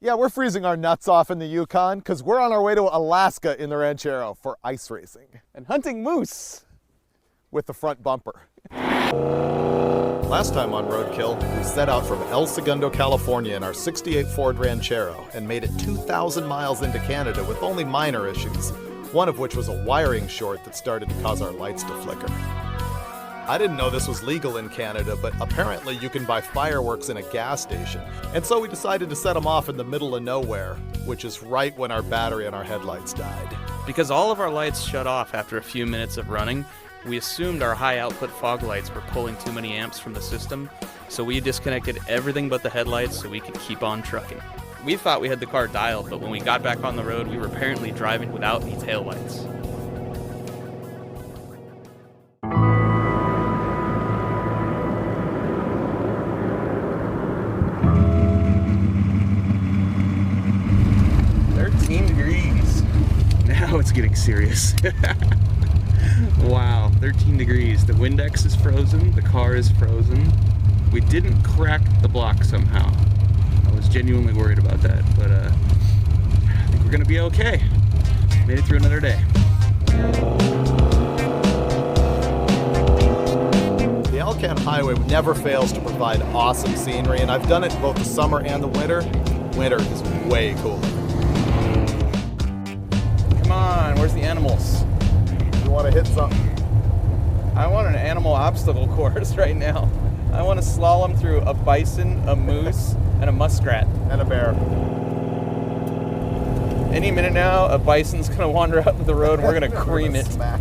Yeah, we're freezing our nuts off in the Yukon because we're on our way to Alaska in the Ranchero for ice racing. And hunting moose. With the front bumper. Last time on Roadkill, we set out from El Segundo, California in our '68 Ford Ranchero and made it 2,000 miles into Canada with only minor issues, one of which was a wiring short that started to cause our lights to flicker. I didn't know this was legal in Canada, but apparently you can buy fireworks in a gas station, and so we decided to set them off in the middle of nowhere, which is right when our battery on our headlights died. Because all of our lights shut off after a few minutes of running, we assumed our high output fog lights were pulling too many amps from the system, so we disconnected everything but the headlights so we could keep on trucking. We thought we had the car dialed, but when we got back on the road, we were apparently driving without any taillights. Now it's getting serious. Wow, 13 degrees. The Windex is frozen, the car is frozen. We didn't crack the block somehow. I was genuinely worried about that, but I think we're gonna be okay. Made it through another day. The Alcan Highway never fails to provide awesome scenery, and I've done it both the summer and the winter. Winter is way cooler. Come on, where's the animals? You want to hit something? I want an animal obstacle course right now. I want to slalom through a bison, a moose, and a muskrat. And a bear. Any minute now, a bison's going to wander out to the road and we're going to cream it. Smack.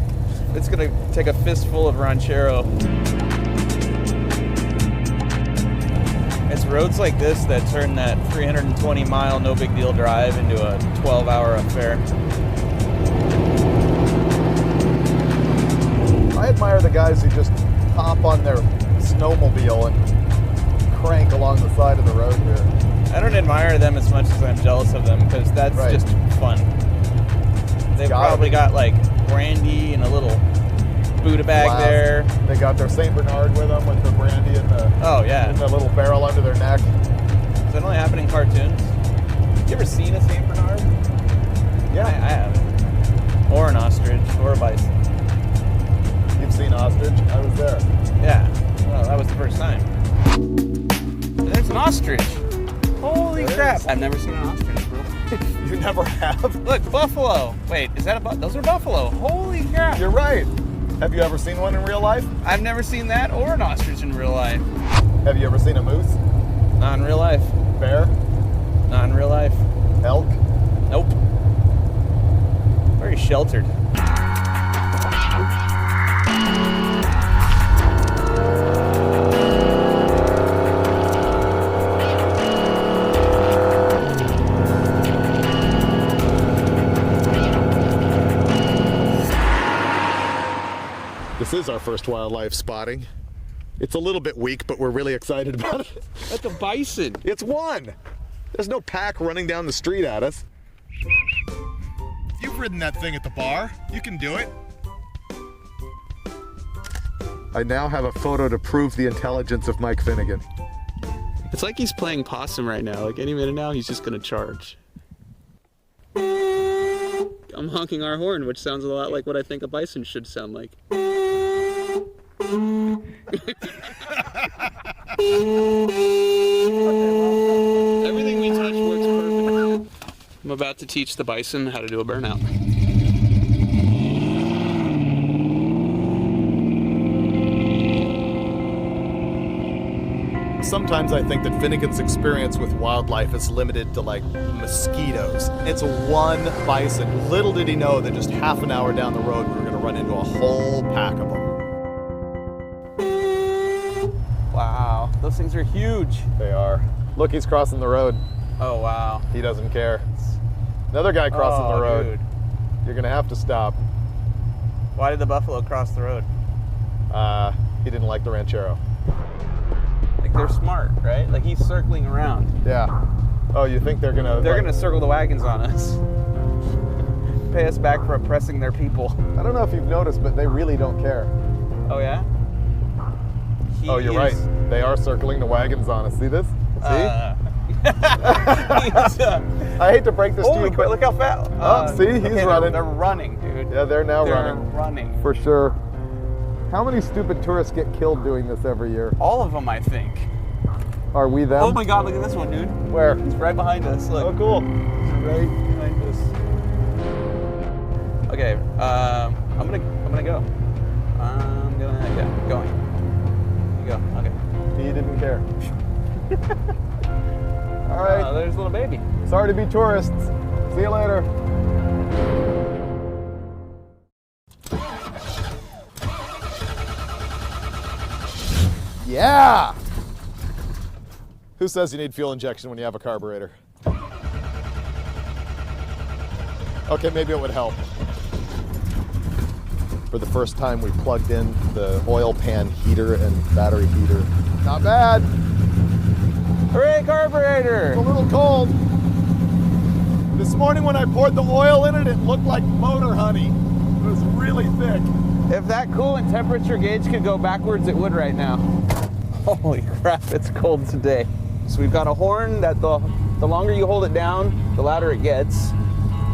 It's going to take a fistful of Ranchero. It's roads like this that turn that 320-mile no-big-deal drive into a 12-hour affair. I admire the guys who just hop on their snowmobile and crank along the side of the road here. I don't admire them as much as I'm jealous of them because that's just fun. They've probably got like brandy and a little Buddha bag there. They got their St. Bernard with them with the brandy and the and the little barrel under their neck. Does that only happen in cartoons? You ever seen a St. Bernard? Yeah, I haven't. Or an ostrich or a bison. You've seen ostrich? I was there. Yeah. Well, that was the first time. There's an ostrich. Holy crap! I've never seen an ostrich, bro. You never have? Look, buffalo. Wait, is that those are buffalo. Holy crap! You're right. Have you ever seen one in real life? I've never seen that or an ostrich in real life. Have you ever seen a moose? Not in real life. Bear? Not in real life. Elk? Nope. Very sheltered. This is our first wildlife spotting. It's a little bit weak, but we're really excited about it. That's a bison. It's one. There's no pack running down the street at us. You've ridden that thing at the bar. You can do it. I now have a photo to prove the intelligence of Mike Finnegan. It's like he's playing possum right now. Like any minute now, he's just gonna charge. I'm honking our horn, which sounds a lot like what I think a bison should sound like. Everything we touch works perfect. I'm about to teach the bison how to do a burnout. Sometimes I think that Finnegan's experience with wildlife is limited to like mosquitoes. It's one bison. Little did he know that just half an hour down the road we were going to run into a whole pack of them. Wow, those things are huge. They are. Look, he's crossing the road. Oh, wow. He doesn't care. Another guy crossing the road. Dude. You're going to have to stop. Why did the buffalo cross the road? He didn't like the Ranchero. Like, they're smart, right? Like, he's circling around. Yeah. Oh, you think they're going to... They're going to circle the wagons on us. Pay us back for oppressing their people. I don't know if you've noticed, but they really don't care. Oh, yeah? Oh, you're right. They are circling the wagons on us. See this? See? I hate to break this to you, but look how fast. see, he's running. They're running, dude. Yeah, they're now They're running. running. For sure. How many stupid tourists get killed doing this every year? All of them, I think. Are we them? Oh my God, look at this one, dude. Where? It's right behind us. Look. Oh, cool. It's right behind us. Okay, I'm gonna go. Going. You go. Okay. He didn't care. All right. There's a little baby. Sorry to be tourists. See you later. Yeah! Who says you need fuel injection when you have a carburetor? Okay, maybe it would help. For the first time, we plugged in the oil pan heater and battery heater. Not bad. Hooray, carburetor! It's a little cold. This morning when I poured the oil in it, it looked like motor honey. It was really thick. If that coolant temperature gauge could go backwards, it would right now. Holy crap, it's cold today. So we've got a horn that the longer you hold it down, the louder it gets.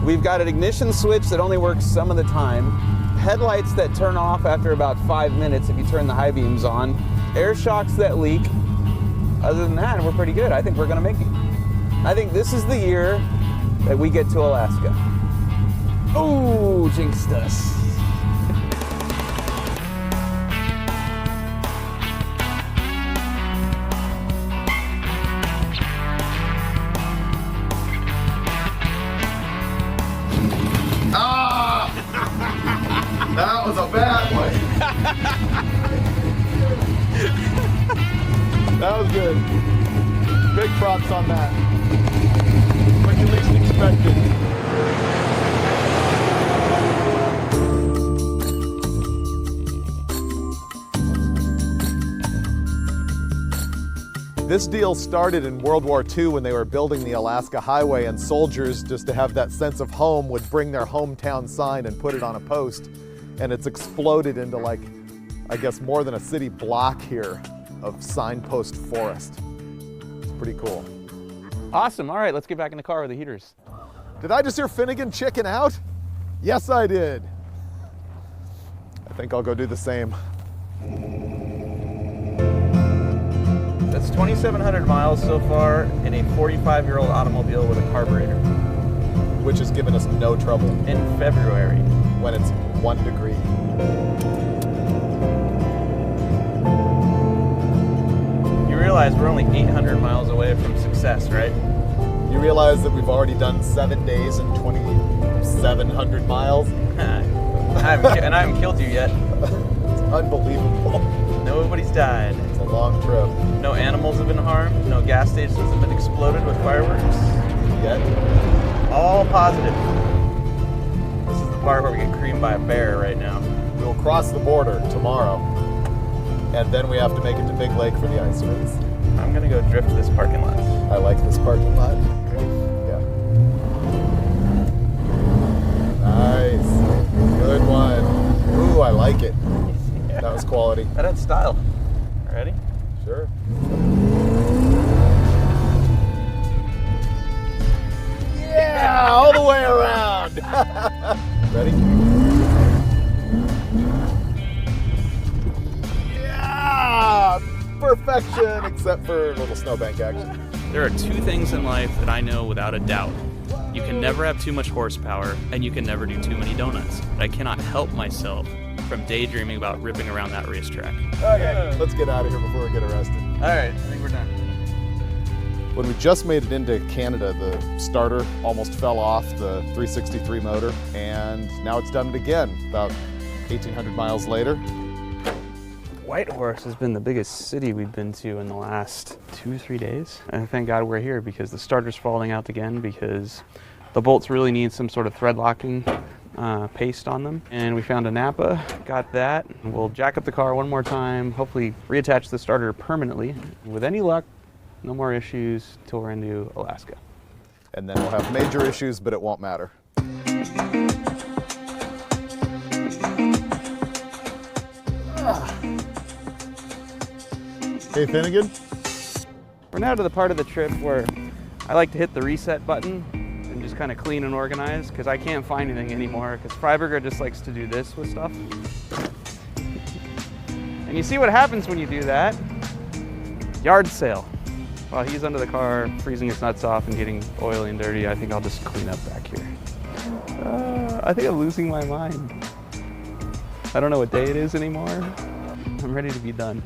We've got an ignition switch that only works some of the time. Headlights that turn off after about 5 minutes if you turn the high beams on. Air shocks that leak. Other than that, we're pretty good. I think we're gonna make it. I think this is the year that we get to Alaska. Oh, jinxed us. That was a bad one. That was good. Big props on that. When you least expected. This deal started in World War II when they were building the Alaska Highway, and soldiers, just to have that sense of home, would bring their hometown sign and put it on a post. And it's exploded into, like, I guess more than a city block here of signpost forest. It's pretty cool. Awesome. All right, let's get back in the car with the heaters. Did I just hear Finnegan chicken out? Yes, I did. I think I'll go do the same. That's 2,700 miles so far in a 45-year-old automobile with a carburetor. Which has given us no trouble. In February. When it's 1 degree. You realize we're only 800 miles away from success, right? You realize that we've already done 7 days and 2,700 miles? And I haven't killed you yet. It's unbelievable. Nobody's died. It's a long trip. No animals have been harmed. No gas stations have been exploded with fireworks. Yet. All positive. This is the part where we get creamed by a bear right now. We'll cross the border tomorrow. And then we have to make it to Big Lake for the ice race. I'm gonna go drift this parking lot. I like this parking lot. Yeah. Nice. Good one. Ooh, I like it. Yeah. That was quality. That had style. Ready? Sure. Yeah, all the way around. Ready? Yeah, perfection, except for a little snowbank action. There are two things in life that I know without a doubt. You can never have too much horsepower, and you can never do too many donuts. But I cannot help myself from daydreaming about ripping around that racetrack. Okay, let's get out of here before we get arrested. All right, I think we're done. When we just made it into Canada, the starter almost fell off the 363 motor, and now it's done it again, about 1,800 miles later. Whitehorse has been the biggest city we've been to in the last 2-3 days. And thank God we're here because the starter's falling out again because the bolts really need some sort of thread locking paste on them. And we found a Napa, got that. We'll jack up the car one more time, hopefully reattach the starter permanently. With any luck, no more issues till we're into Alaska. And then we'll have major issues, but it won't matter. Hey, Finnegan? We're now to the part of the trip where I like to hit the reset button and just kind of clean and organize because I can't find anything anymore because Freiburger just likes to do this with stuff. And you see what happens when you do that? Yard sale. While he's under the car, freezing his nuts off and getting oily and dirty, I think I'll just clean up back here. I think I'm losing my mind. I don't know what day it is anymore. I'm ready to be done.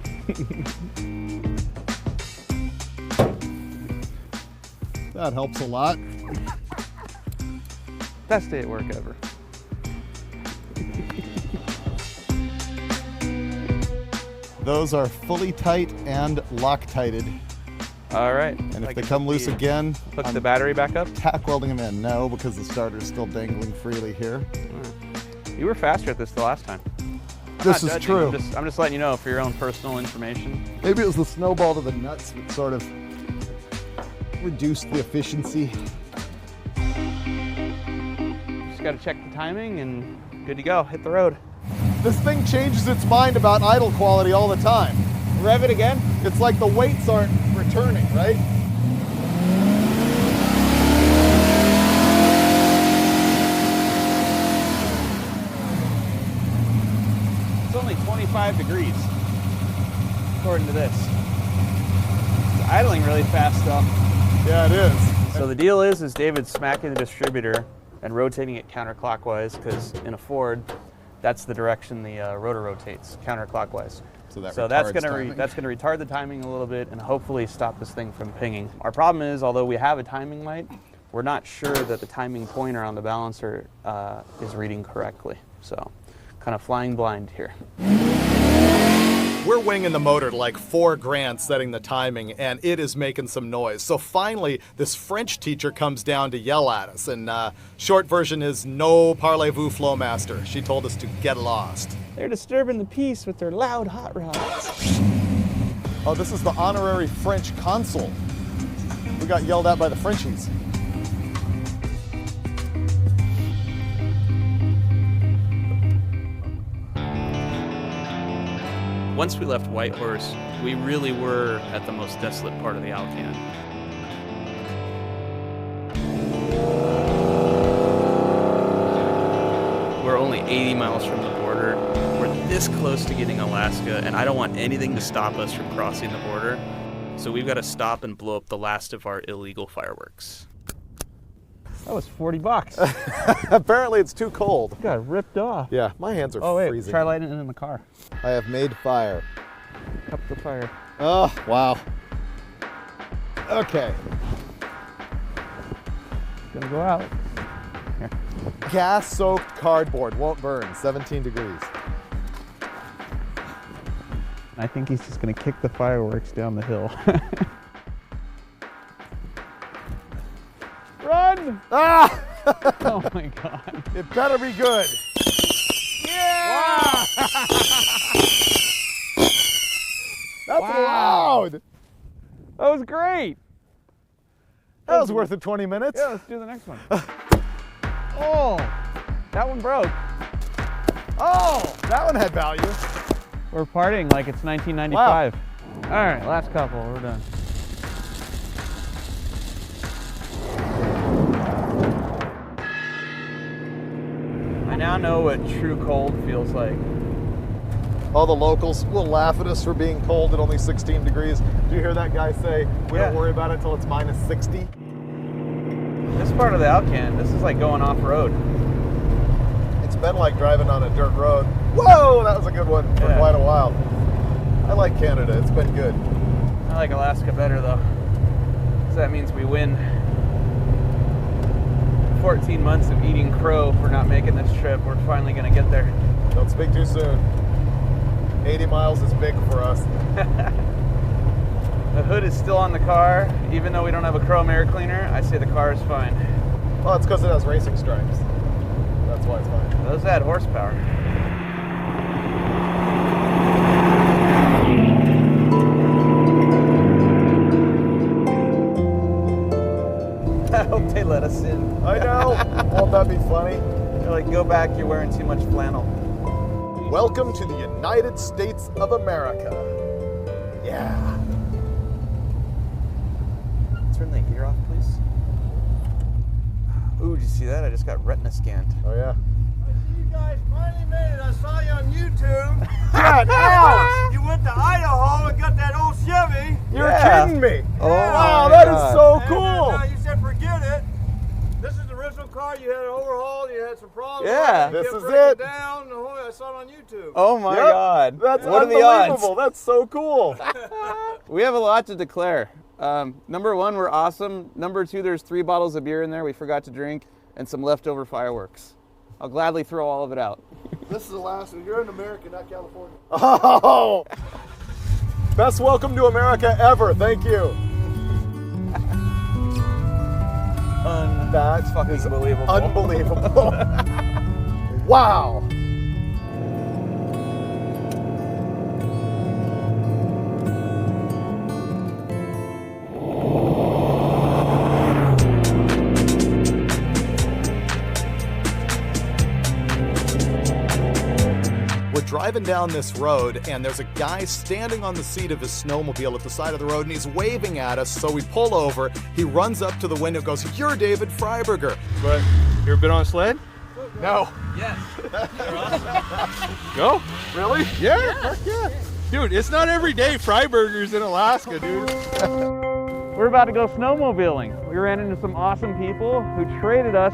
That helps a lot. Best day at work ever. Those are fully tight and Loctited. All right. And if they come loose again, hook the battery back up? tack welding them in. No, because the starter's still dangling freely here. You were faster at this the last time. This is true. I'm just letting you know for your own personal information. Maybe it was the snowball to the nuts that sort of reduced the efficiency. Just got to check the timing and good to go. Hit the road. This thing changes its mind about idle quality all the time. Rev it again. It's like the weights aren't returning, right? It's only 25 degrees, according to this. It's idling really fast though. Yeah, it is. So the deal is David's smacking the distributor and rotating it counterclockwise because in a Ford, that's the direction the rotor rotates, counterclockwise. So that's gonna retard the timing a little bit and hopefully stop this thing from pinging. Our problem is, although we have a timing light, we're not sure that the timing pointer on the balancer is reading correctly. So, kind of flying blind here. We're winging the motor to like $4,000 setting the timing, and it is making some noise. So finally, this French teacher comes down to yell at us, and short version is no parlez-vous, Flowmaster. She told us to get lost. They're disturbing the peace with their loud hot rods. Oh, this is the honorary French consul. We got yelled at by the Frenchies. Once we left Whitehorse, we really were at the most desolate part of the Alcan. We're only 80 miles from the border. We're this close to getting Alaska, and I don't want anything to stop us from crossing the border. So we've got to stop and blow up the last of our illegal fireworks. That was $40. Apparently it's too cold. Got ripped off. Yeah, my hands are freezing. Try lighting it in the car. I have made fire. Cup the fire. Oh, wow. Okay. It's gonna go out. Here. Gas-soaked cardboard won't burn, 17 degrees. I think he's just gonna kick the fireworks down the hill. Run! Ah! Oh my God. It better be good. Yeah! Wow! That's loud. That was great. That was worth it 20 minutes. Yeah, let's do the next one. Oh, that one broke. Oh, that one had value. We're partying like it's 1995. Wow. All right, last couple, we're done. I now know what true cold feels like. All the locals will laugh at us for being cold at only 16 degrees. Do you hear that guy say, we don't worry about it till it's minus 60? This part of the Alcan, this is like going off-road. It's been like driving on a dirt road. Whoa, that was a good one for quite a while. I like Canada, it's been good. I like Alaska better though, because that means we win 14 months of eating crow for not making this trip. We're finally gonna get there. Don't speak too soon. 80 miles is big for us. The hood is still on the car, even though we don't have a chrome air cleaner. I say the car is fine. Well, it's because it has racing stripes. That's why it's fine. Those add horsepower. I hope they let us in. I know. Won't that be funny? They're like, go back, you're wearing too much flannel. Welcome to the United States of America. Yeah. Turn the gear off, please. see that? I just got retina scanned. Oh, yeah. You guys finally made it. I saw you on YouTube. God, You went to Idaho and got that old Chevy. you're Yeah. kidding me. Oh, Wow, my that God. is so And cool. then, you said forget it. This is the original car. You had it overhauled. You had some problems. Yeah. You This kept is breaking it. down. I saw it on YouTube. Oh my Yep. God. That's what are the odds? unbelievable. That's so cool. We have a lot to declare. Number one, we're awesome. Number two, there's 3 bottles of beer in there we forgot to drink and some leftover fireworks. I'll gladly throw all of it out. This is Alaska. You're in America, not California. Oh, best welcome to America ever. Thank you. That's fucking unbelievable. Unbelievable. Wow. We're driving down this road, and there's a guy standing on the seat of his snowmobile at the side of the road, and he's waving at us, so we pull over. He runs up to the window and goes, "You're David Freiburger." But you ever been on a sled? No. Yes. Go. Really? Yeah. Heck yeah. Dude, it's not every day Freiburger's in Alaska, dude. We're about to go snowmobiling. We ran into some awesome people who traded us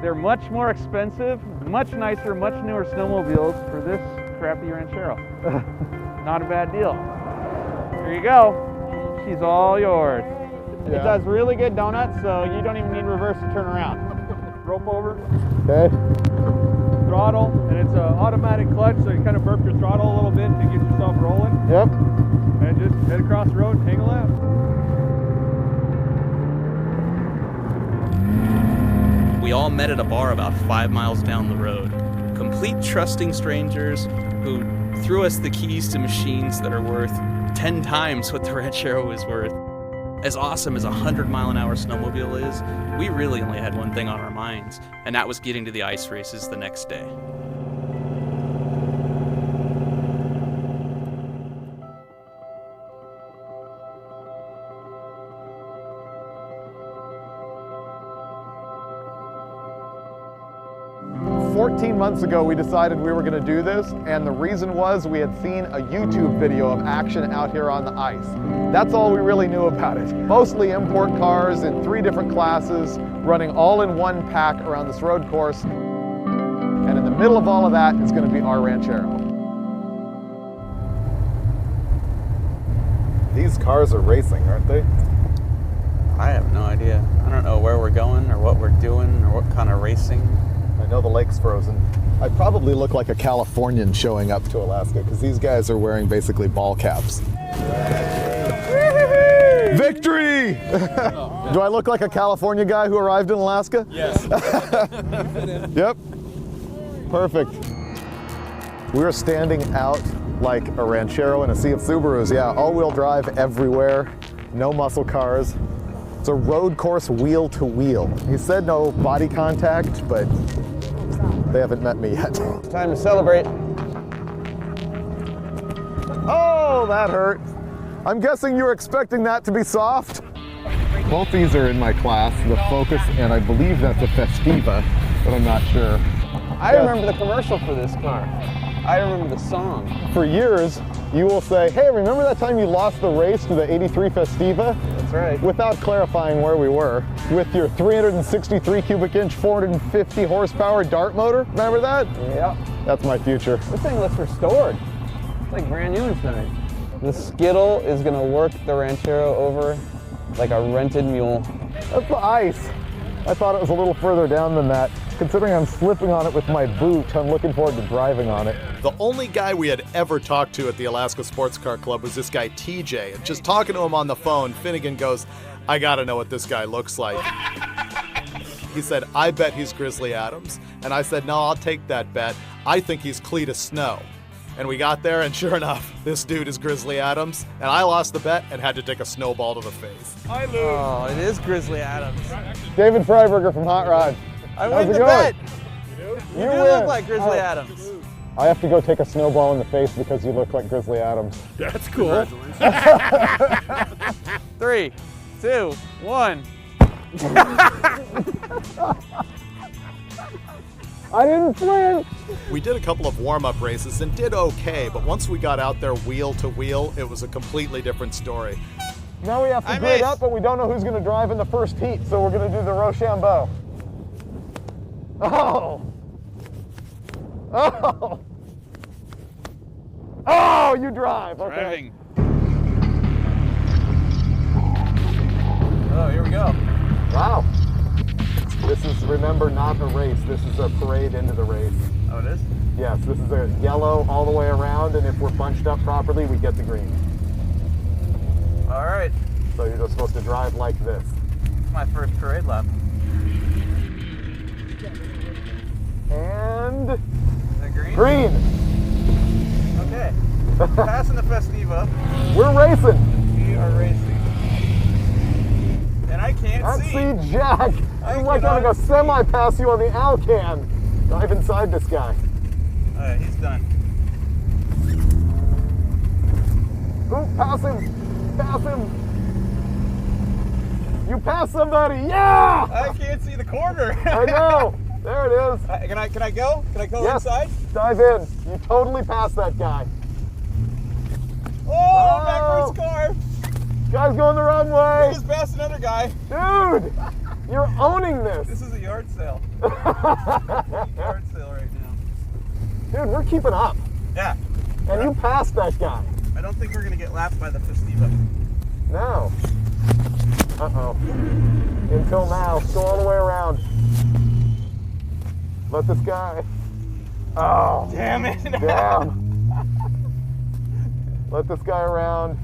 their much more expensive, much nicer, much newer snowmobiles for this crappy Ranchero. Not a bad deal. Here you go. She's all yours. Yeah. It does really good donuts, so you don't even need reverse to turn around. Rope over, Okay. throttle, and it's an automatic clutch, so you kind of burp your throttle a little bit to get yourself rolling, Yep. and just head across the road and hang a left. We all met at a bar about 5 miles down the road. Complete trusting strangers who threw us the keys to machines that are worth 10 times what the Ranchero is worth. As awesome as a 100-mile-an-hour snowmobile is, we really only had one thing on our minds, and that was getting to the ice races the next day. "14 months ago, we decided we were going to do this, and the reason was we had seen a YouTube video of action out here on the ice. That's all we really knew about it. Mostly import cars in 3 different classes, running all in one pack around this road course. And in the middle of all of that is going to be our Ranchero. These cars are racing, aren't they? I have no idea. I don't know where we're going or what we're doing or what kind of racing. I know the lake's frozen. I probably look like a Californian showing up to Alaska because these guys are wearing basically ball caps. Victory! Do I look like a California guy who arrived in Alaska? Yes. Yep. Perfect. We were standing out like a Ranchero in a sea of Subarus. Yeah, all-wheel drive everywhere, no muscle cars. It's a road course wheel to wheel. He said no body contact, but they haven't met me yet. Time to celebrate. Oh, that hurt. I'm guessing you were expecting that to be soft? Both these are in my class, the Focus, and I believe that's a Festiva, but I'm not sure. I remember the commercial for this car. I remember the song. For years, you will say, hey, remember that time you lost the race to the 83 Festiva? That's right. Without clarifying where we were, with your 363 cubic inch, 450 horsepower dart motor. Remember that? Yep. That's my future. This thing looks restored. It's like brand new inside. The Skittle is gonna work the Ranchero over like a rented mule. That's the ice. I thought it was a little further down than that. Considering I'm slipping on it with my boot, I'm looking forward to driving on it. The only guy we had ever talked to at the Alaska Sports Car Club was this guy TJ. And just talking to him on the phone, Finnegan goes, I gotta know what this guy looks like. He said, I bet he's Grizzly Adams. And I said, no, I'll take that bet. I think he's Cletus Snow. And we got there, and sure enough, this dude is Grizzly Adams. And I lost the bet and had to take a snowball to the face. I lose. Oh, it is Grizzly Adams. David Freiburger from Hot Rod. I How's win it the going? bet. You You win. look like Grizzly Oh. Adams. I have to go take a snowball in the face because you look like Grizzly Adams. That's cool. 3, 2, 1. I didn't flinch. We did a couple of warm-up races and did okay, but once we got out there wheel to wheel, it was a completely different story. Now we have to grid up, but we don't know who's going to drive in the first heat, so we're going to do the Rochambeau. Oh! Oh! Oh, you drive. Okay. Driving. Oh, here we go. Wow. This is, remember, not a race. This is a parade into the race. Oh, it is? Yes, this is a yellow all the way around, and if we're bunched up properly, we get the green. All right. So you're just supposed to drive like this. My first parade lap. And Is that green? green. Okay. Passing the Festiva. We're racing. We are racing. And I can't see Jack. This is like having a semi pass you on the Alcan. Dive inside this guy. Alright, he's done. Ooh, pass him. Pass him. You passed somebody. Yeah! I can't see the corner. I know. There it is. Can I go? Can I go Yes. inside? Dive in. You totally passed that guy. Oh, backwards car. Guy's going the wrong way. Just passed another guy. Dude, you're owning this. This is a yard sale. Yard sale right now. Dude, we're keeping up. Yeah. And you passed that guy. I don't think we're gonna get lapped by the Festiva. No. Uh-oh. Until now. Go all the way around. Let this guy. Oh. Damn it. Damn. Let this guy around.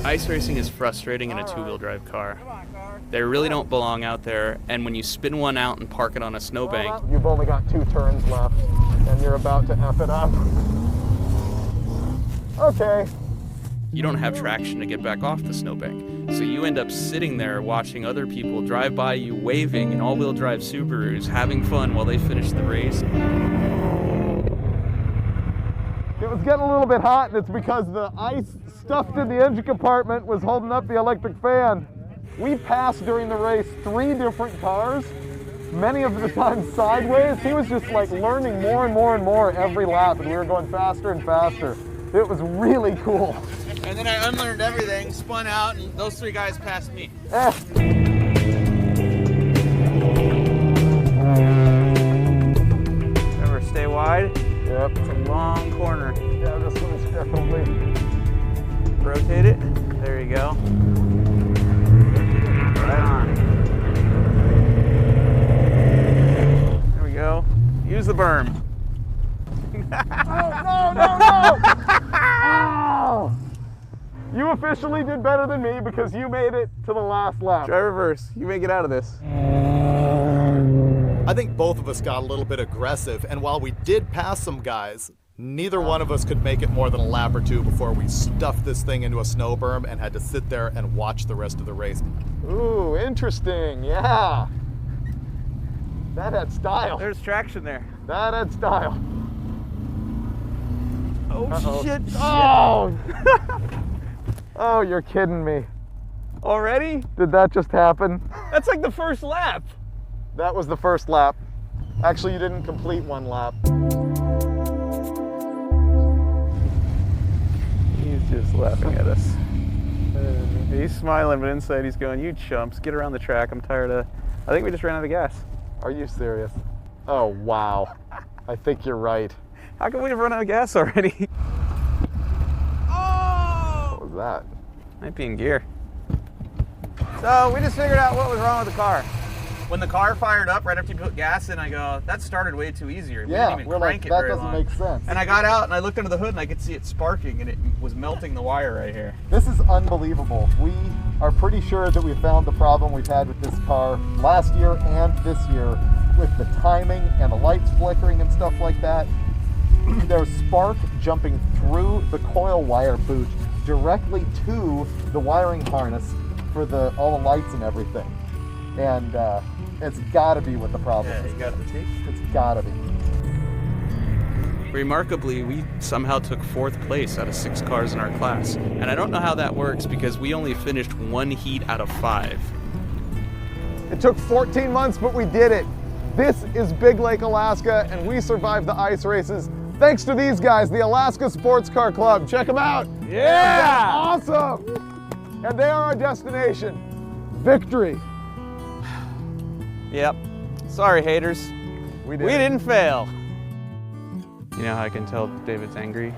Ice racing is frustrating in a two-wheel drive car. They really don't belong out there, and when you spin one out and park it on a snowbank, You've only got 2 turns left, and you're about to F it up. Okay. you don't have traction to get back off the snowbank. So you end up sitting there watching other people drive by you waving in all-wheel drive Subarus, having fun while they finish the race. It was getting a little bit hot, and it's because the ice stuffed in the engine compartment was holding up the electric fan. We passed during the race 3 different cars, many of the time sideways. He was just like learning more and more and more every lap, and we were going faster and faster. It was really cool. And then I unlearned everything, spun out, and those 3 guys passed me. Remember, stay wide. Yep. It's a long corner. Yeah, this one's definitely. Rotate it. There you go. Right on. There we go. Use the berm. No! Oh! You officially did better than me because you made it to the last lap. Try reverse. You may get out of this. I think both of us got a little bit aggressive, and while we did pass some guys, neither one of us could make it more than a lap or 2 before we stuffed this thing into a snow berm and had to sit there and watch the rest of the race. Ooh, interesting, yeah. That had style. There's traction there. That had style. Oh, Uh-oh. shit. Oh! Oh, you're kidding me. Already? Did that just happen? That's like the first lap. That was the first lap. Actually, you didn't complete 1 lap. He's just laughing at us. He's smiling, but inside he's going, "You chumps, get around the track. I'm tired of..." I think we just ran out of gas. Are you serious? Oh, wow. I think you're right. How come we have run out of gas already? Oh! What was that? Might be in gear. So we just figured out what was wrong with the car. When the car fired up right after you put gas in, I go, that started way too easier. We Yeah, didn't even we're crank like, it that very doesn't long. make sense. And I got out and I looked under the hood and I could see it sparking and it was melting the wire right here. This is unbelievable. We are pretty sure that we found the problem we've had with this car last year and this year with the timing and the lights flickering and stuff like that. There's spark jumping through the coil wire boot directly to the wiring harness for all the lights and everything. And it's gotta be what the problem is. You got the tape? It's gotta be. Remarkably, we somehow took 4th place out of 6 cars in our class. And I don't know how that works because we only finished 1 heat out of 5. It took 14 months, but we did it. This is Big Lake, Alaska, and we survived the ice races thanks to these guys, the Alaska Sports Car Club. Check them out. Yeah! Awesome. And they are our destination. Victory. Yep. Sorry, haters. We didn't fail. You know how I can tell David's angry?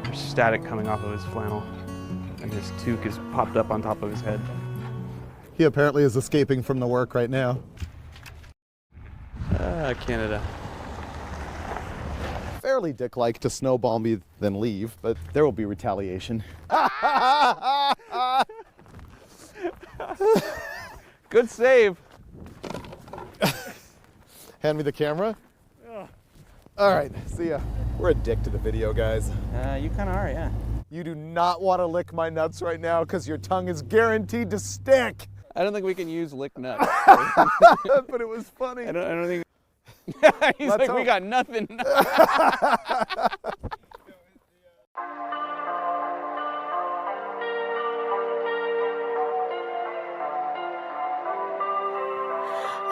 There's static coming off of his flannel, and his toque is popped up on top of his head. He apparently is escaping from the work right now. Canada. Fairly dick-like to snowball me then leave, but there will be retaliation. Good save. Hand me the camera. All right, see ya. We're a dick to the video, guys. You kind of are, yeah. You do not want to lick my nuts right now because your tongue is guaranteed to stick. I don't think we can use lick nuts. But it was funny. I don't think. He's Let's like, hope. we got nothing.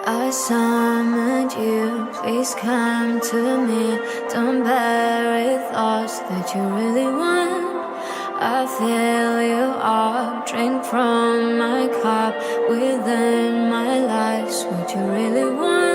I summoned you, please come to me. Don't bury thoughts that you really want. I fill you up, drink from my cup. Within my life's what you really want.